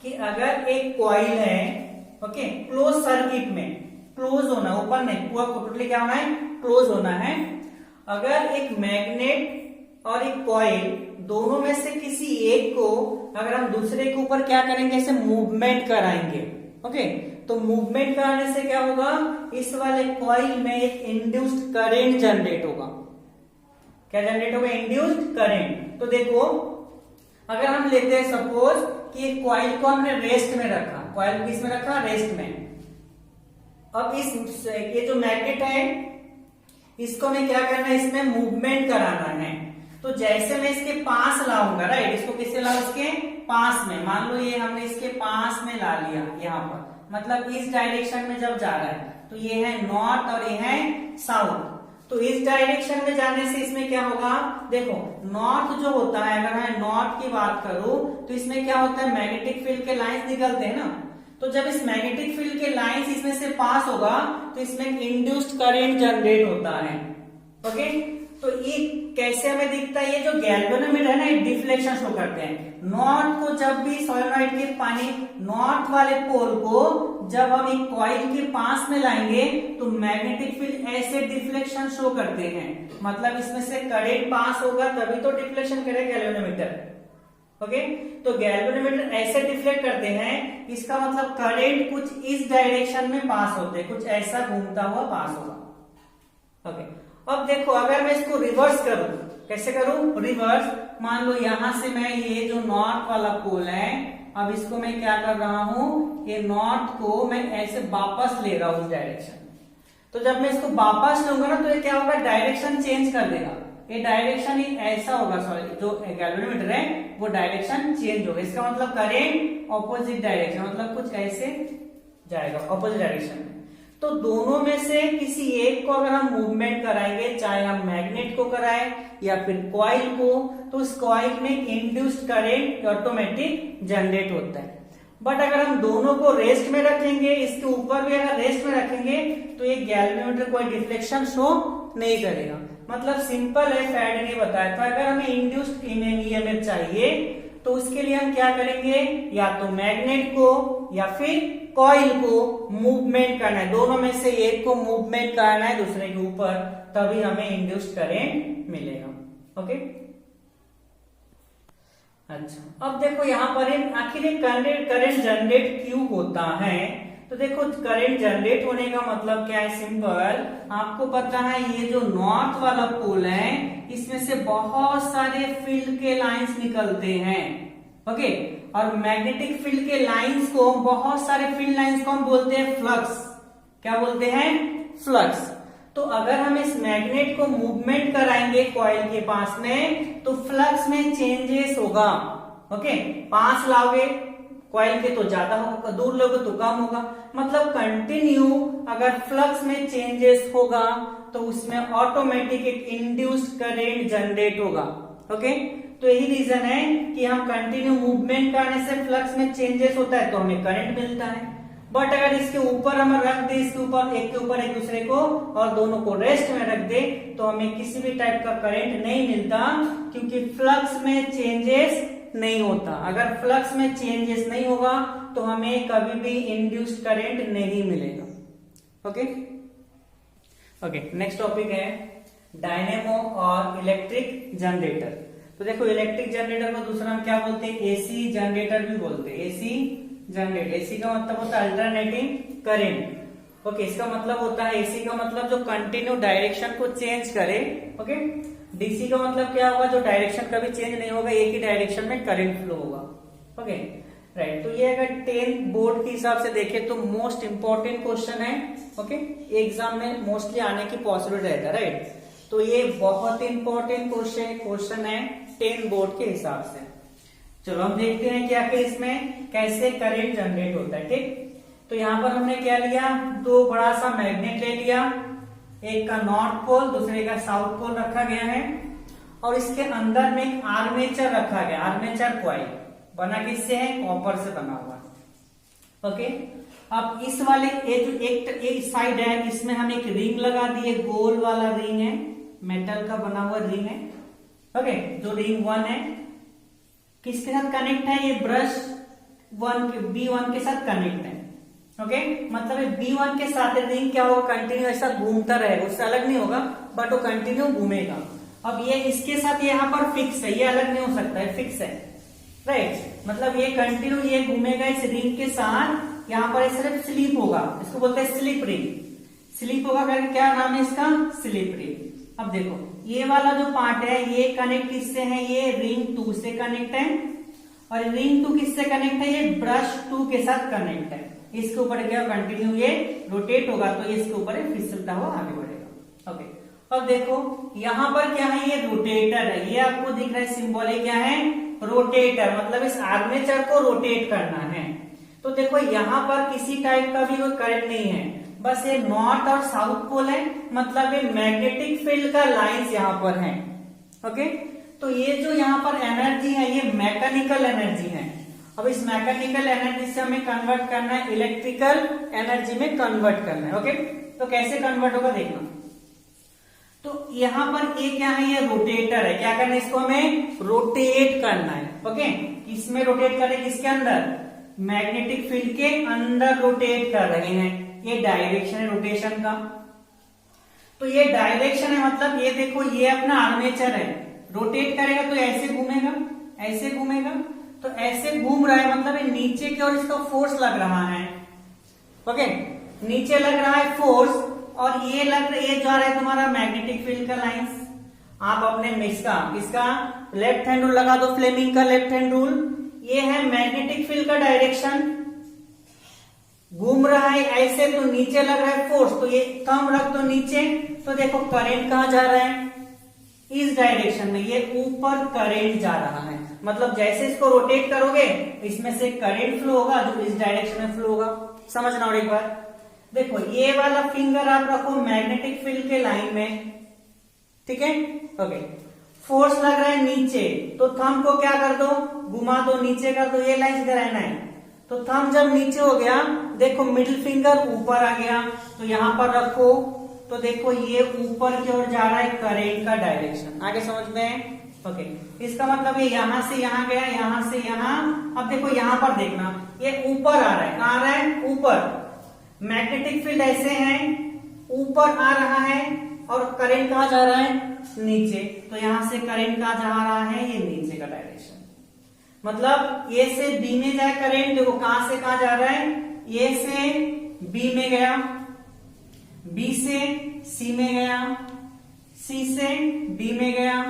कि अगर एक कॉइल है, ओके, क्लोज सर्किट में, क्लोज होना, ओपन नहीं, पूरा टोटली क्या होना है, क्लोज होना है। अगर एक मैग्नेट और एक कॉइल दोनों में से किसी एक को अगर हम दूसरे के ऊपर क्या करेंगे, ऐसे मूवमेंट कराएंगे, ओके, तो मूवमेंट कराने से क्या होगा, इस वाले कॉइल में एक इंड्यूस्ड करंट जनरेट होगा। क्या जनरेट होगा, इंड्यूस्ड करंट। तो देखो अगर हम लेते हैं सपोज कि एक कॉइल को हमने रेस्ट में रखा, कॉइल किस में रखा, रेस्ट में। अब इस ये जो मैग्नेट है इसको हमें क्या करना है, इसमें मूवमेंट कराना है। तो जैसे मैं इसके पास लाऊंगा, राइट, इसको किससे लाऊं, इसके पास में, मान लो ये हमने इसके पास में ला लिया यहाँ पर, मतलब इस डायरेक्शन में जब जा रहा है, तो ये है नॉर्थ और ये है साउथ। तो इस डायरेक्शन में जाने से इसमें क्या होगा, देखो नॉर्थ जो होता है, अगर मैं नॉर्थ की बात करूं तो इसमें क्या होता है, मैग्नेटिक फील्ड के लाइंस निकलते हैं ना। तो जब इस मैग्नेटिक फील्ड के लाइंस इसमें से पास होगा तो इसमें इंड्यूस्ड करंट जनरेट होता है। ओके, तो ये कैसे हमें दिखता है, ये जो गैल्वेनोमीटर है ना, ये डिफ्लेक्शन शो करते हैं। नॉर्थ को जब भी सोलेनोइड के पानी, नॉर्थ वाले पोल को जब हम एक कॉइल के पास में लाएंगे तो मैग्नेटिक फील्ड ऐसे डिफ्लेक्शन शो करते हैं, मतलब इसमें से करंट पास होगा तभी तो डिफ्लेक्शन करेगा गैल्वेनोमीटर। ओके, तो गैल्वेनोमीटर ऐसे डिफ्लेक्ट करते हैं, इसका मतलब करंट कुछ इस डायरेक्शन में पास होते हैं, कुछ ऐसा घूमता हुआ पास होगा। ओके, अब देखो अगर मैं इसको रिवर्स करूं, कैसे करूं, रिवर्स, मान लो यहां से मैं ये जो नॉर्थ वाला पोल है, अब इसको मैं क्या कर रहा हूं, ये नॉर्थ को मैं ऐसे वापस ले रहा हूं उस डायरेक्शन। तो जब मैं इसको वापस लूंगा ना तो ये क्या होगा, डायरेक्शन चेंज कर देगा, ये डायरेक्शन ही ऐसा होगा, सॉरी जो गैल्वेनोमीटर है वो डायरेक्शन चेंज होगा। इसका मतलब करंट ऑपोजिट डायरेक्शन, मतलब कुछ ऐसे जाएगा ऑपोजिट डायरेक्शन में। तो दोनों में से किसी एक को अगर हम मूवमेंट कराएंगे, चाहे हम मैग्नेट को कराएं या फिर कॉइल को, तो उस कॉइल में इंड्यूस्ड करंट ऑटोमेटिक जनरेट होता है। बट अगर हम दोनों को रेस्ट में रखेंगे, इसके ऊपर भी अगर रेस्ट में रखेंगे तो ये गैल्वेनोमीटर कोई डिफ्लेक्शन शो नहीं करेगा। मतलब सिंपल है, फैराडे ने बताया था अगर हमें इंड्यूस्ड ईएमएफ चाहिए तो उसके लिए हम क्या करेंगे, या तो मैग्नेट को या फिर कॉइल को मूवमेंट करना है, दोनों में से एक को मूवमेंट करना है दूसरे के ऊपर, तभी हमें इंड्यूस्ड करंट मिलेगा। ओके, अच्छा अब देखो यहाँ पर आखिर करंट जनरेट क्यों होता है। तो देखो करंट जनरेट होने का मतलब क्या है, सिंपल, आपको पता है ये जो नॉर्थ वाला पोल है इसमें से बहुत सारे फील्ड के लाइंस निकलते हैं। ओके, और मैग्नेटिक फील्ड के लाइंस को, बहुत सारे फील्ड लाइंस को हम बोलते हैं फ्लक्स। क्या बोलते हैं, फ्लक्स। तो अगर हम इस मैग्नेट को मूवमेंट कराएंगे कॉइल के पास में तो फ्लक्स में चेंजेस होगा। ओके, पास लाओगे कॉइल के तो ज्यादा होगा, दूर लोगे तो कम होगा, मतलब कंटिन्यू अगर फ्लक्स में चेंजेस होगा तो उसमें ऑटोमेटिक एक इंड्यूस्ड करंट जनरेट होगा। ओके, तो यही रीजन है कि हम कंटिन्यू मूवमेंट करने से फ्लक्स में चेंजेस होता है तो हमें करंट मिलता है। बट अगर इसके ऊपर हम रख दे, इसके ऊपर एक के ऊपर एक दूसरे को, और दोनों को रेस्ट में रख दे, तो हमें किसी भी टाइप का करंट नहीं मिलता, क्योंकि फ्लक्स में चेंजेस नहीं होता। अगर फ्लक्स में चेंजेस नहीं होगा तो हमें कभी भी इंड्यूस्ड करंट नहीं मिलेगा। ओके ओके, नेक्स्ट टॉपिक है डायनेमो और इलेक्ट्रिक जनरेटर। तो देखो इलेक्ट्रिक जनरेटर को दूसरा हम क्या बोलते हैं, एसी जनरेटर भी बोलते हैं। एसी जनरेटर, एसी का मतलब होता है अल्टरनेटिंग करंट। ओके, इसका मतलब होता है एसी का मतलब जो कंटिन्यू डायरेक्शन को चेंज करे। ओके, डीसी का मतलब क्या होगा, जो डायरेक्शन कभी चेंज नहीं होगा, एक ही डायरेक्शन में करंट फ्लो होगा। ओके राइट, तो ये अगर 10 बोर्ड के हिसाब से देखें तो मोस्ट इंपॉर्टेंट क्वेश्चन है। ओके, एग्जाम में मोस्टली आने की पॉसिबिलिटी रहता है, राइट। तो ये बहुत इंपॉर्टेंट क्वेश्चन है 10 बोर्ड के हिसाब से। चलो हम देखते हैं कि आखिर इसमें कैसे करंट जनरेट होता है। ठीक, तो यहाँ पर हमने क्या लिया, दो बड़ा सा मैग्नेट ले लिया, एक का नॉर्थ पोल दूसरे का साउथ पोल रखा गया है, और इसके अंदर में एक आर्मेचर रखा गया। आर्मेचर कॉइल बना किससे है, कॉपर से बना हुआ। ओके, अब इस वाले एक साइड है, इसमें हम एक रिंग लगा दिए, गोल वाला रिंग है, मेटल का बना हुआ रिंग है। ओके, जो रिंग 1 है किसके साथ कनेक्ट है, ये ब्रश B1 के साथ कनेक्ट है। ओके, मतलब B1 के साथ रिंग क्या होगा, कंटिन्यू ऐसा घूमता रहेगा, उससे अलग नहीं होगा, बट वो कंटिन्यू घूमेगा। अब ये इसके साथ यहाँ पर फिक्स है, ये अलग नहीं हो सकता है, फिक्स है, राइट। मतलब ये कंटिन्यू ये घूमेगा इस रिंग के साथ, यहाँ पर सिर्फ स्लिप होगा, इसको बोलते हैं स्लिप रिंग। स्लिप होगा करके क्या नाम है इसका, स्लिप रिंग। अब देखो ये वाला जो पार्ट है ये कनेक्ट किससे है, ये रिंग 2 से कनेक्ट है, और रिंग 2 किससे कनेक्ट है, ये ब्रश 2 के साथ कनेक्ट है। इसके ऊपर क्या कंटिन्यू ये रोटेट होगा, तो ये इसके ऊपर फिसलता हुआ आगे बढ़ेगा। ओके, अब देखो यहाँ पर क्या है, ये रोटेटर है, ये आपको दिख रहा है सिंबल है, क्या है, रोटेटर। मतलब इस आर्मेचर को रोटेट करना है। तो देखो यहाँ पर किसी टाइप का भी कोई करंट नहीं है, बस ये नॉर्थ और साउथ पोल है, मतलब ये मैग्नेटिक फील्ड का लाइंस यहाँ पर है। ओके, तो ये जो यहाँ पर एनर्जी है ये मैकेनिकल एनर्जी है। अब इस मैकेनिकल एनर्जी से हमें कन्वर्ट करना है इलेक्ट्रिकल एनर्जी में कन्वर्ट करना है। ओके, तो कैसे कन्वर्ट होगा देखना। तो यहाँ पर ये क्या है, ये रोटेटर है, क्या करना है, इसको हमें रोटेट करना है। ओके, इसमें रोटेट करें, किसके अंदर, मैग्नेटिक फील्ड के अंदर रोटेट कर रहे हैं। ये डायरेक्शन है रोटेशन का, तो ये डायरेक्शन है, मतलब ये देखो ये अपना आर्मेचर है, रोटेट करेगा तो ऐसे घूमेगा, ऐसे घूमेगा, तो ऐसे घूम रहा है, मतलब ये नीचे की ओर इसका फोर्स लग रहा है। ओके, नीचे लग रहा है फोर्स, और ये जा रहा है तुम्हारा मैग्नेटिक फील्ड का लाइंस। आप अपने इसका लेफ्ट हैंड रूल लगा दो, फ्लेमिंग का लेफ्ट हैंड रूल। ये है मैग्नेटिक फील्ड का डायरेक्शन, घूम रहा है ऐसे, तो नीचे लग रहा है फोर्स, तो ये थंब रख दो नीचे, तो देखो करंट कहां जा रहा है, इस डायरेक्शन में, ये ऊपर करंट जा रहा है। मतलब जैसे इसको रोटेट करोगे इसमें से करंट फ्लो होगा, जो इस डायरेक्शन में फ्लो होगा। समझना, और एक बार देखो ये वाला फिंगर आप रखो मैग्नेटिक फील्ड के लाइन में, ठीक है। ओके, फोर्स लग रहा है नीचे, तो थंब को क्या कर दो, घुमा दो, नीचे कर दो, ये लाइन इधर रहना है। तो थंब जब नीचे हो गया, देखो मिडिल फिंगर ऊपर आ गया, तो यहां पर रखो, तो देखो ये ऊपर की ओर जा रहा है करंट का डायरेक्शन। आगे समझ में? ओके, इसका मतलब ये यहां से यहां गया, यहां से यहां। अब देखो यहां पर देखना, ये ऊपर आ रहा है, कहां आ रहा है, ऊपर। मैग्नेटिक फील्ड ऐसे है, ऊपर आ रहा है, और करंट कहां जा रहा है, नीचे। तो यहां से करंट कहां जा रहा है, ये नीचे का डायरेक्शन। मतलब ए से बी में जाए करंट, देखो कहां से कहां जा रहा है, ए से बी में गया, बी से सी में गया, सी से डी में गया,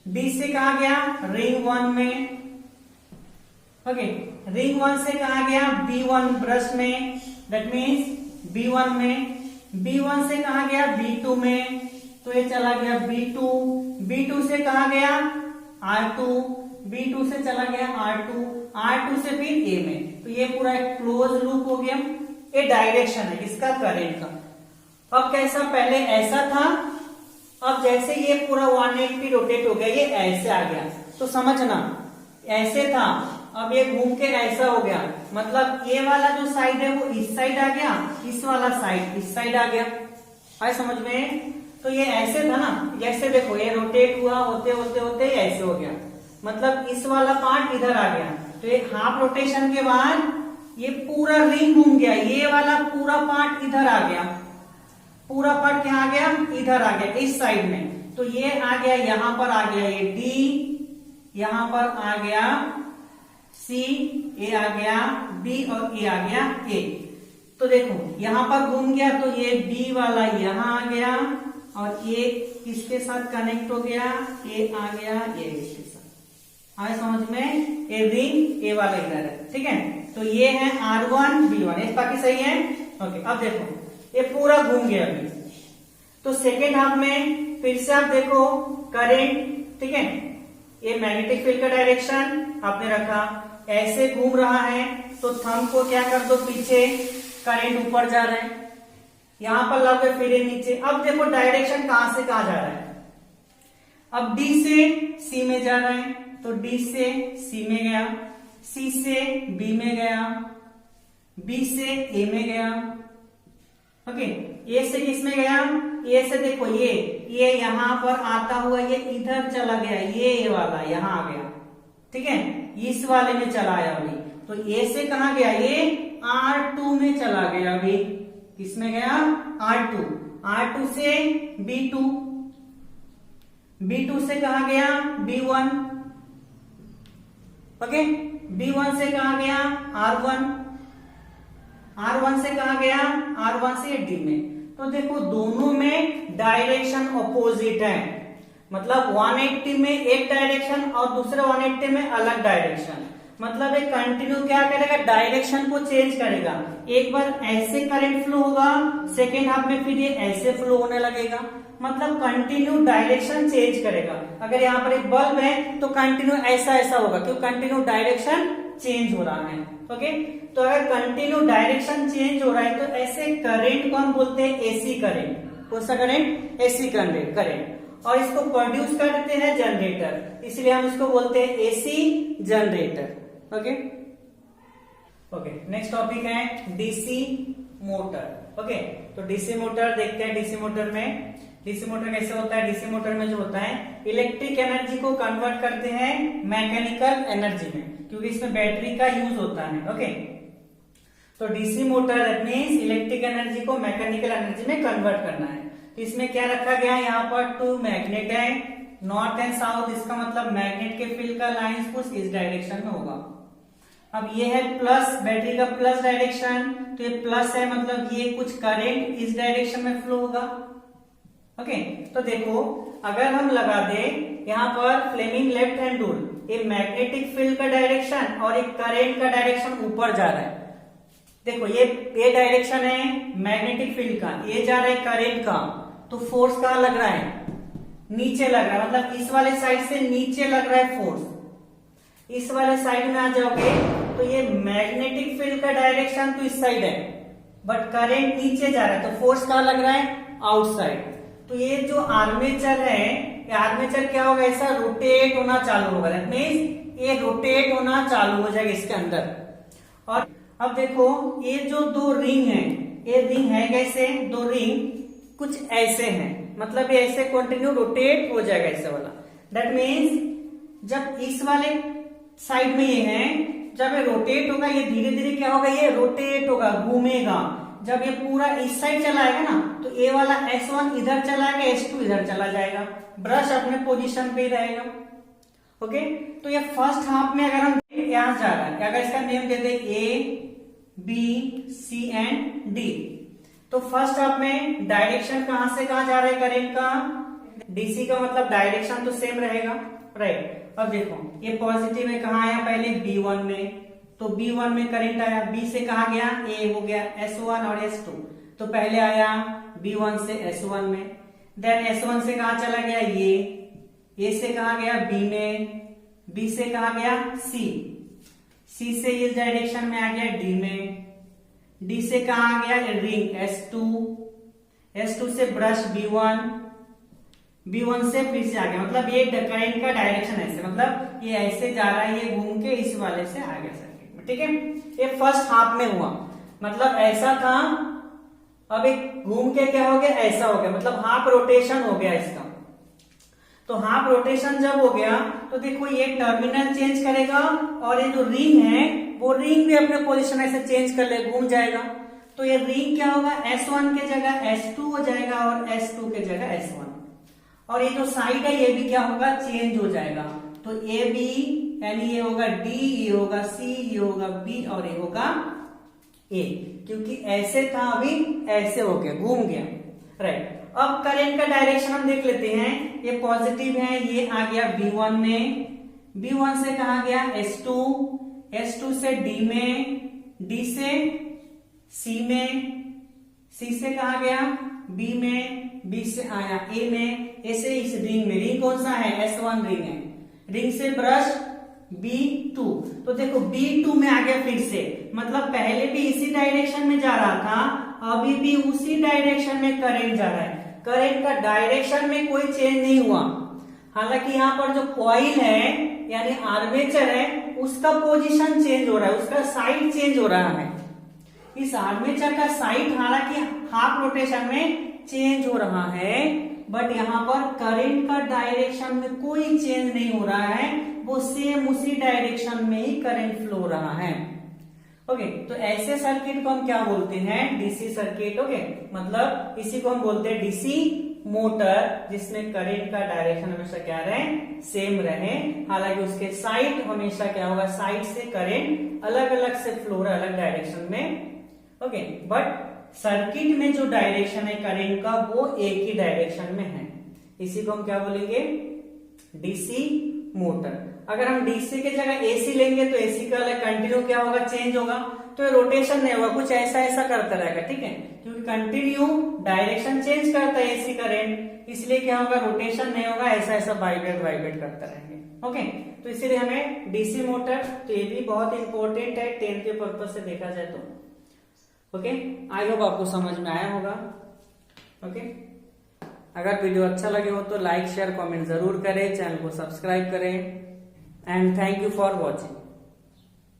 डी से कहा गया, रिंग 1 में। ओके, रिंग 1 से कहा गया B1 ब्रश में, दैट मीन्स B1 में। B1 से कहा गया B2 में, तो ये चला गया B2। B2 से कहा गया R2, B2 से चला गया R2, R2 से फिर A में। तो ये पूरा एक क्लोज लूप हो गया। ये डायरेक्शन है इसका करंट का। अब कैसा, पहले ऐसा था, अब जैसे ये पूरा 180 रोटेट हो गया, ये ऐसे आ गया। तो समझना, ऐसे था, अब ये घूम के ऐसा हो गया। मतलब ये वाला जो साइड है वो इस साइड आ गया, इस वाला साइड इस साइड आ गया। आए समझ में? तो ये ऐसे था ना, जैसे देखो ये रोटेट हुआ, होते होते होते ऐसे हो गया। मतलब इस वाला पार्ट इधर आ गया, तो ये हाफ रोटेशन के बाद ये पूरा रिंग घूम गया, ये वाला पूरा पार्ट इधर आ गया, पूरा पार्ट क्या आ गया, इधर आ गया इस साइड में। तो ये आ गया, यहां पर आ गया ये डी, यहां पर आ गया सी, ए आ गया बी और ए आ गया ए। तो देखो यहां पर घूम गया, तो ये बी वाला यहां आ गया और ए इसके साथ कनेक्ट हो गया, ए आ गया ए इसके साथ। आए समझ में, ए रिंग ए वाला इधर है, ठीक है। तो ये है R1 B1, ये बाकी सही है। ओके, अब देखो ये पूरा घूम गया अभी। तो सेकेंड हाफ में फिर से आप देखो करंट, ठीक है, ये मैग्नेटिक फील्ड का डायरेक्शन आपने रखा, ऐसे घूम रहा है, तो थंब को क्या कर दो पीछे, करंट ऊपर जा रहा है, यहां पर लाओगे फिर ये नीचे। अब देखो डायरेक्शन कहां से कहां जा रहा है, अब डी से सी में जा रहा है, तो डी से सी में गया, सी से बी में गया, बी से ए में गया, ओके, ए से किस में गया, ए से देखो ये यहां पर आता हुआ ये इधर चला गया, ये वाला यहां आ गया, ठीक है, इस वाले में चला आया अभी। तो ए से कहां गया, ये R2 में चला गया अभी, किसमें गया, R2, R2 से B2, B2 से कहा गया B1, ओके, B1 से कहा गया R1, R1 से कहा गया R1 से D में। तो देखो दोनों में डायरेक्शन अपोजिट है, मतलब 180 में एक डायरेक्शन और दूसरे 180 में अलग डायरेक्शन, मतलब एक कंटिन्यू क्या करेगा, डायरेक्शन को चेंज करेगा। एक बार ऐसे करंट फ्लो होगा, सेकेंड हाफ में फिर ये ऐसे फ्लो होने लगेगा, मतलब कंटिन्यू डायरेक्शन चेंज करेगा। अगर यहाँ पर एक बल्ब है तो कंटिन्यू ऐसा ऐसा होगा, क्योंकि कंटिन्यू डायरेक्शन चेंज हो रहा है, ओके। तो अगर कंटिन्यू डायरेक्शन चेंज हो रहा है तो ऐसे करंट को हम बोलते हैं एसी करंट। कौन सा करंट, एसी करंट, और इसको प्रोड्यूस करते हैं जनरेटर, इसलिए हम इसको बोलते हैं AC generator, okay. Okay, next topic है डीसी मोटर, ओके। तो डीसी मोटर देखते हैं, डीसी मोटर में, डीसी मोटर कैसे होता है, डीसी मोटर में जो होता है इलेक्ट्रिक एनर्जी को कन्वर्ट करते हैं मैकेनिकल एनर्जी में, क्योंकि इसमें बैटरी का यूज होता है, ओके। तो DC motor that means electric energy को मैकेनिकल एनर्जी में कन्वर्ट करना है। तो इसमें क्या रखा गया है, यहाँ पर 2 मैग्नेट है, नॉर्थ एंड साउथ, इसका मतलब मैग्नेट के फील्ड का लाइन कुछ इस डायरेक्शन में होगा। अब ये है प्लस, बैटरी का प्लस डायरेक्शन, तो ये प्लस है, मतलब ये कुछ करंट इस डायरेक्शन में फ्लो होगा, ओके। तो देखो अगर हम लगा दे यहाँ पर फ्लेमिंग लेफ्ट हैंड रूल, ये मैग्नेटिक फील्ड का डायरेक्शन और एक करंट का डायरेक्शन ऊपर जा रहा है। देखो ये डायरेक्शन है मैग्नेटिक फील्ड का, ये जा रहा है करंट का, तो फोर्स कहां लग रहा है, नीचे लग रहा है, मतलब इस वाले साइड से नीचे लग रहा है फोर्स। इस वाले साइड में आ जाओगे तो ये मैग्नेटिक फील्ड का डायरेक्शन तो इस साइड है, बट करंट नीचे जा रहा है, तो फोर्स कहां लग रहा है, आउटसाइड। तो ये जो आर्मेचर है, ये आर्मेचर क्या होगा, ऐसा रोटेट होना चालू होगा, दैट मींस ये रोटेट होना चालू हो जाएगा इसके अंदर। और अब देखो ये जो 2 रिंग है, ये रिंग है कैसे, 2 रिंग कुछ ऐसे हैं, मतलब ये ऐसे कंटिन्यू रोटेट हो जाएगा ऐसे वाला। दैट मींस जब इस वाले साइड में ये है, जब ये रोटेट होगा, ये धीरे धीरे क्या होगा, ये रोटेट होगा, घूमेगा। जब ये पूरा इस साइड चला आएगा ना, तो ये वाला S1 इधर चला आएगा, S2 इधर चला जाएगा, ब्रश अपने पोजीशन पे ही रहेगा, ओके। तो ये फर्स्ट हाफ में अगर हम यहां जा रहा है, अगर इसका नेम देते A B C and D, तो फर्स्ट हाफ में डायरेक्शन कहां से कहां जा रहा है करंट का, डीसी का मतलब डायरेक्शन तो सेम रहेगा, राइट। अब देखो ये पॉजिटिव है, कहां आया पहले B1 में, तो B1 में करंट आया, B से कहा गया A हो गया S1 और S2, तो पहले आया B1 से S1 में, देन S1 से कहा चला गया A से कहा गया B में, B से कहा गया C से इस डायरेक्शन में आ गया D में, D से कहा गया रिंग S2 से ब्रश B1 से फिर से आ गया, मतलब ये करंट का डायरेक्शन ऐसे, मतलब ये ऐसे जा रहा है, ये घूम के इस वाले से आ गया सर्किट में, ठीक है। ये फर्स्ट हाफ में हुआ, मतलब ऐसा था, अब एक घूम के क्या हो गया, ऐसा हो गया, मतलब हाफ रोटेशन हो गया इसका। तो हाफ रोटेशन जब हो गया तो देखो ये टर्मिनल चेंज करेगा और ये जो रिंग है वो रिंग भी अपने पोजीशन ऐसे चेंज कर ले, घूम जाएगा। तो ये रिंग क्या होगा, S1 के जगह S2 हो जाएगा और S2 के जगह S1। और ये जो साइड है ये भी क्या होगा, चेंज हो जाएगा। तो ए बी यानी ये होगा डी, ये होगा सी, ये होगा बी और ये होगा ए, क्योंकि ऐसे था अभी ऐसे हो गया, घूम गया, राइट। अब करंट का डायरेक्शन हम देख लेते हैं। ये पॉजिटिव है, ये आ गया B1 में, B1 से कहा गया S2, S2 से D में, D से C में, C से कहा गया B में, B से आया A में, A से इस रिंग में, रिंग कौन सा है, S1 रिंग है, रिंग से ब्रश B2। तो देखो B2 में आ गया फिर से, मतलब पहले भी इसी डायरेक्शन में जा रहा था, अभी भी उसी डायरेक्शन में करंट जा रहा है। करंट का डायरेक्शन में कोई चेंज नहीं हुआ। हालांकि यहाँ पर जो कॉइल है यानी आर्मेचर है उसका पोजीशन चेंज हो रहा है, उसका साइड चेंज हो रहा है। इस आर्मेचर का साइड हालांकि हाफ रोटेशन में चेंज हो रहा है, बट यहाँ पर करंट का डायरेक्शन में कोई चेंज नहीं हो रहा है, वो सेम उसी डायरेक्शन में ही करंट फ्लो हो रहा है। ओके, तो ऐसे सर्किट को हम क्या बोलते हैं, डीसी सर्किट। ओके, मतलब इसी को हम बोलते हैं डीसी मोटर, जिसमें करंट का डायरेक्शन हमेशा क्या रहे, सेम रहे। हालांकि उसके साइड हमेशा क्या होगा, साइड से करंट अलग अलग से फ्लो रहा है, अलग डायरेक्शन में। ओके, बट सर्किट में जो डायरेक्शन है करंट का वो एक ही डायरेक्शन में है, इसी को हम क्या बोलेंगे, डीसी मोटर। अगर हम डीसी के जगह एसी लेंगे तो एसी का कंटिन्यू क्या होगा, चेंज होगा, तो रोटेशन नहीं होगा, कुछ ऐसा ऐसा करता रहेगा, ठीक है, क्योंकि कंटिन्यू डायरेक्शन चेंज करता है एसी करंट, इसलिए क्या होगा, रोटेशन नहीं होगा, ऐसा ऐसा वाइब्रेट करता रहेंगे। ओके, तो इसीलिए हमें डीसी मोटर, तो ये भी बहुत इंपॉर्टेंट है 10 के पर्पज से देखा जाए तो। ओके, आई होप आपको समझ में आया होगा। ओके, अगर वीडियो अच्छा लगे हो तो लाइक शेयर कमेंट जरूर करें, चैनल को सब्सक्राइब करें, and thank you for watching.